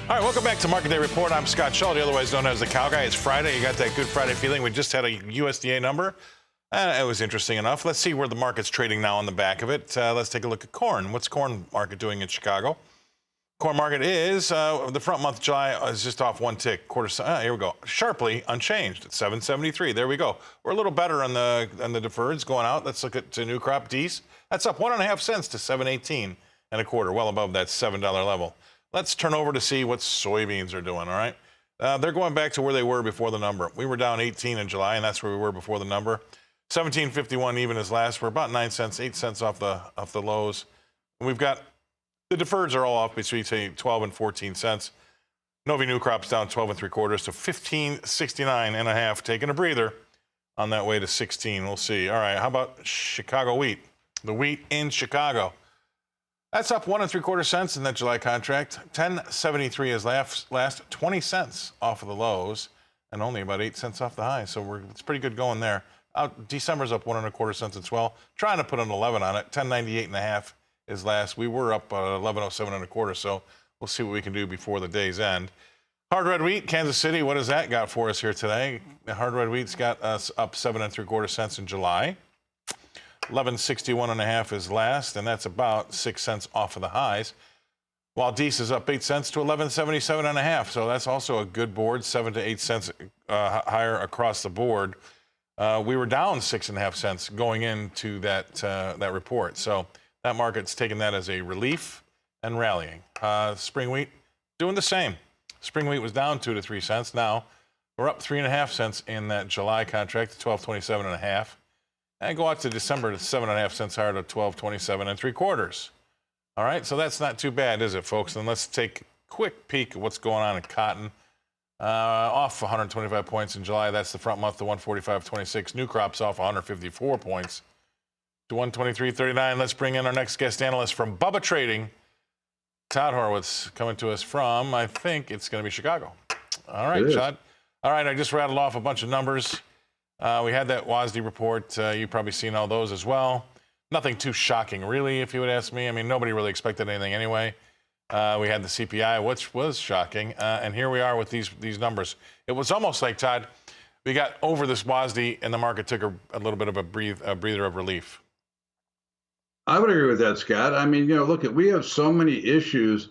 All right, welcome back to Market Day Report. I'm Scott Schulte, otherwise known as the Cow Guy. It's Friday. You got that Good Friday feeling. We just had a USDA number. It was interesting enough. Let's see where the market's trading now on the back of it. Let's take a look at corn. What's corn market doing in Chicago? Corn market is, the front month July is just off one tick. Here we go. Sharply unchanged at 773. There we go. We're a little better on the deferreds going out. Let's look at new crop D's. That's up 1.5 cents to 7.18 1/4, well above that $7 level. Let's turn over to see what soybeans are doing, all right? They're going back to where they were before the number. We were down 18 in July, and that's where we were before the number. 17.51 even as last. We're about 9 cents, 8 cents off the lows. And we've got the deferreds are all off between, say, 12 and 14 cents. Novi new crops down 12 3/4 to 15.69 taking a breather on that way to 16. We'll see. All right, how about Chicago wheat? The wheat in Chicago. That's up 1 3/4 cents in that July contract. 10.73 is last 20 cents off of the lows and only about 8 cents off the high. So it's pretty good going there. December's up 1 1/4 cents as well. Trying to put an 11 on it. 10.98 is last. We were up 11.07 1/4. So we'll see what we can do before the day's end. Hard red wheat, Kansas City. What has that got for us here today? The hard red wheat's got us up 7 3/4 cents in July. 11.61 is last, and that's about 6 cents off of the highs. While Deese is up 8 cents to 11.77 so that's also a good board, 7 to 8 cents higher across the board. We were down 6.5 cents going into that report, so that market's taking that as a relief and rallying. Spring wheat doing the same. Spring wheat was down 2 to 3 cents. Now we're up 3.5 cents in that July contract to 12.27 and go out to December to 7.5 cents higher to 12.27 3/4. All right, so that's not too bad, is it, folks? And let's take a quick peek at what's going on in cotton. Off 125 points in July. That's the front month to 145.26. New crops off 154 points to 123.39. Let's bring in our next guest analyst from Bubba Trading, Todd Horowitz, coming to us from, I think it's going to be Chicago. All right, Todd. All right, I just rattled off a bunch of numbers. We had that WASDE report. You've probably seen all those as well. Nothing too shocking, really, if you would ask me. I mean, nobody really expected anything anyway. We had the CPI, which was shocking. And here we are with these numbers. It was almost like, Todd, we got over this WASDE and the market took a little bit of a breather of relief. I would agree with that, Scott. I mean, look, we have so many issues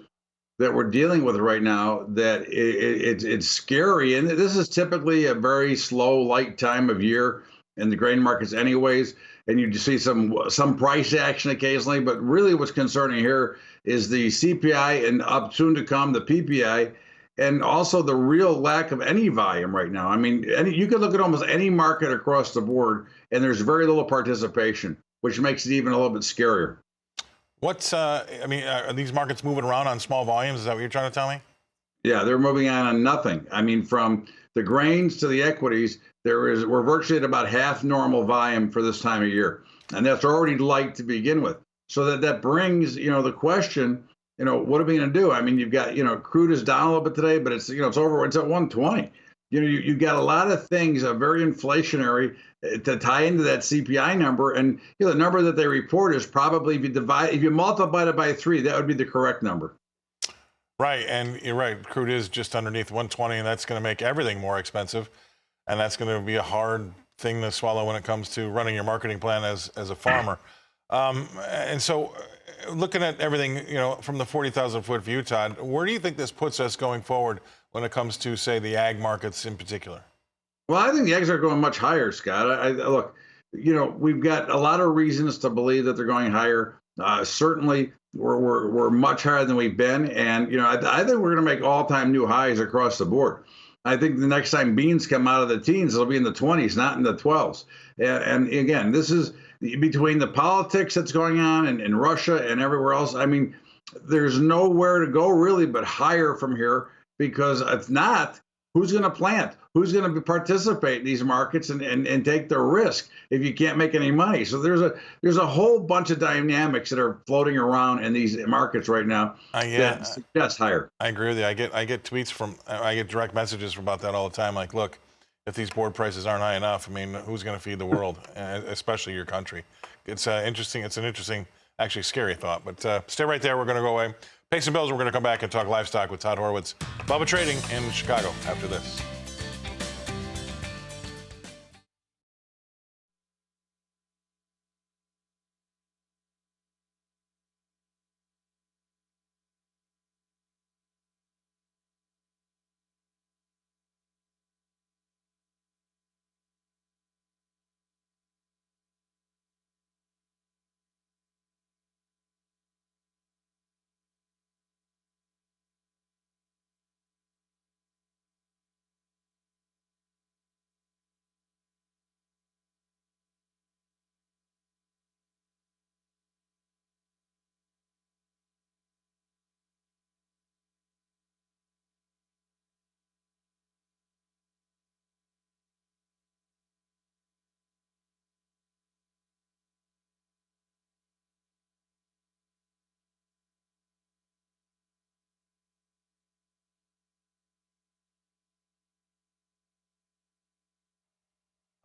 that we're dealing with right now that it's scary. And this is typically a very slow, light time of year in the grain markets anyways. And you see some price action occasionally. But really what's concerning here is the CPI and up soon to come, the PPI, and also the real lack of any volume right now. I mean, you can look at almost any market across the board, and there's very little participation, which makes it even a little bit scarier. I mean, are these markets moving around on small volumes? Is that what you're trying to tell me? Yeah, they're moving on nothing. I mean, from the grains to the equities, we're virtually at about half normal volume for this time of year. And that's already light to begin with. So that brings, the question, what are we going to do? I mean, you've got, crude is down a little bit today, but it's at 120. You've got a lot of things very inflationary to tie into that CPI number. And the number that they report is probably, if you multiply it by 3, that would be the correct number. Right, and you're right. Crude is just underneath 120, and that's going to make everything more expensive. And that's going to be a hard thing to swallow when it comes to running your marketing plan as a farmer. And so looking at everything, from the 40,000-foot view, Todd, where do you think this puts us going forward when it comes to, say, the ag markets in particular? Well, I think the ags are going much higher, Scott. Look, we've got a lot of reasons to believe that they're going higher. Certainly, we're much higher than we've been. And, I think we're going to make all-time new highs across the board. I think the next time beans come out of the teens, it'll be in the 20s, not in the 12s. And again, this is between the politics that's going on in Russia and everywhere else. I mean, there's nowhere to go really but higher from here, because if not, who's going to plant? Who's going to participate in these markets and take the risk if you can't make any money? So there's a whole bunch of dynamics that are floating around in these markets right now that suggest higher. I agree with you. I get tweets I get direct messages about that all the time. Like, look, if these board prices aren't high enough, I mean, who's going to feed the world, especially your country? It's interesting. It's an interesting, actually scary thought. But stay right there. We're going to go away. Pay some bills. We're going to come back and talk livestock with Todd Horowitz, Bubba Trading in Chicago after this.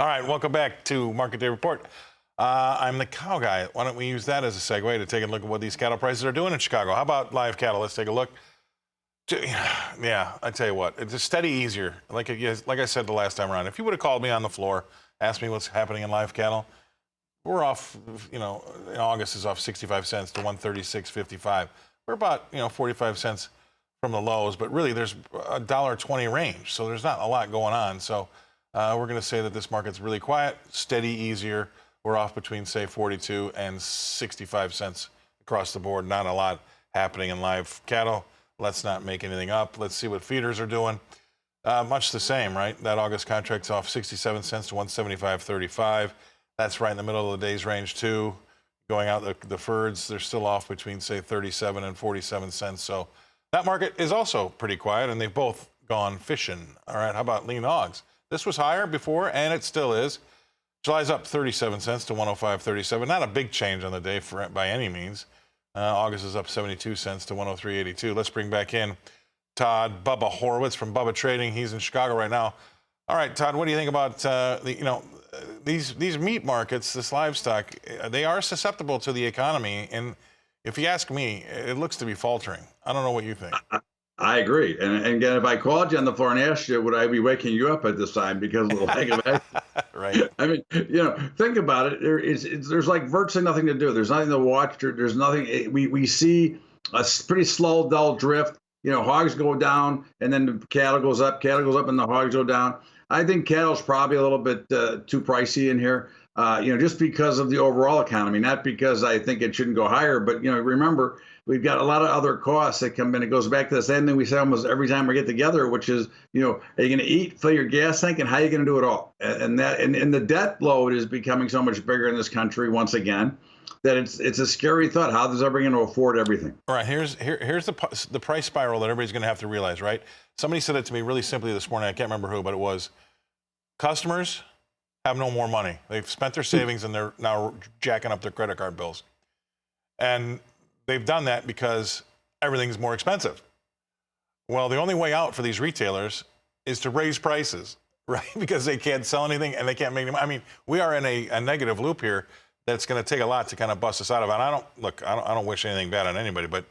All right, welcome back to Market Day Report. I'm the cow guy. Why don't we use that as a segue to take a look at what these cattle prices are doing in Chicago? How about live cattle? Let's take a look. Yeah, I tell you what, it's a steady easier. Like I said the last time around, if you would have called me on the floor, asked me what's happening in live cattle, we're off, in August is off 65 cents to 136.55. We're about, 45 cents from the lows, but really there's a $1.20 range, so there's not a lot going on. So we're going to say that this market's really quiet, steady, easier. We're off between, say, 42 and 65 cents across the board. Not a lot happening in live cattle. Let's not make anything up. Let's see what feeders are doing. Much the same, right? That August contract's off 67 cents to 175.35. That's right in the middle of the day's range, too. Going out the Ferds, they're still off between, say, 37 and 47 cents. So that market is also pretty quiet, and they've both gone fishing. All right, how about lean hogs? This was higher before, and it still is. July's up 37 cents to 105.37. Not a big change on the day by any means. August is up 72 cents to 103.82. Let's bring back in Todd Bubba Horowitz from Bubba Trading. He's in Chicago right now. All right, Todd, what do you think about these meat markets, this livestock? They are susceptible to the economy, and if you ask me, it looks to be faltering. I don't know what you think. I agree. And again, if I called you on the floor and asked you, would I be waking you up at this time because of the lack of action? Right. I mean, think about it. There's like virtually nothing to do. There's nothing to watch. There's nothing. We see a pretty slow, dull drift. Hogs go down, and then the cattle goes up. Cattle goes up, and the hogs go down. I think cattle's probably a little bit too pricey in here. Just because of the overall economy, not because I think it shouldn't go higher. But remember, we've got a lot of other costs that come in. It goes back to the same thing we say almost every time we get together, which is, are you going to eat, fill your gas tank, and how are you going to do it all? And the debt load is becoming so much bigger in this country once again that it's a scary thought. How is everybody going to afford everything? All right, here's the price spiral that everybody's going to have to realize, right? Somebody said it to me really simply this morning. I can't remember who, but it was customers have no more money. They've spent their savings and they're now jacking up their credit card bills. And they've done that because everything's more expensive. Well, the only way out for these retailers is to raise prices, right? Because they can't sell anything and they can't make any money. I mean, we are in a negative loop here that's going to take a lot to kind of bust us out of it. And I don't wish anything bad on anybody, but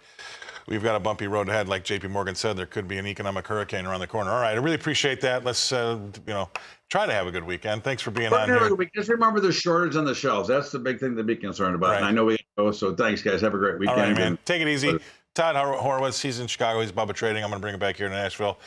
we've got a bumpy road ahead. Like JP Morgan said, there could be an economic hurricane around the corner. All right, I really appreciate that. Let's, try to have a good weekend. Thanks for being on here. Just remember the shortage on the shelves. That's the big thing to be concerned about. Right. And I know we go, so thanks, guys. Have a great weekend. All right, man. Take it easy. Todd Horowitz, he's in Chicago. He's Bubba Trading. I'm going to bring it back here to Nashville.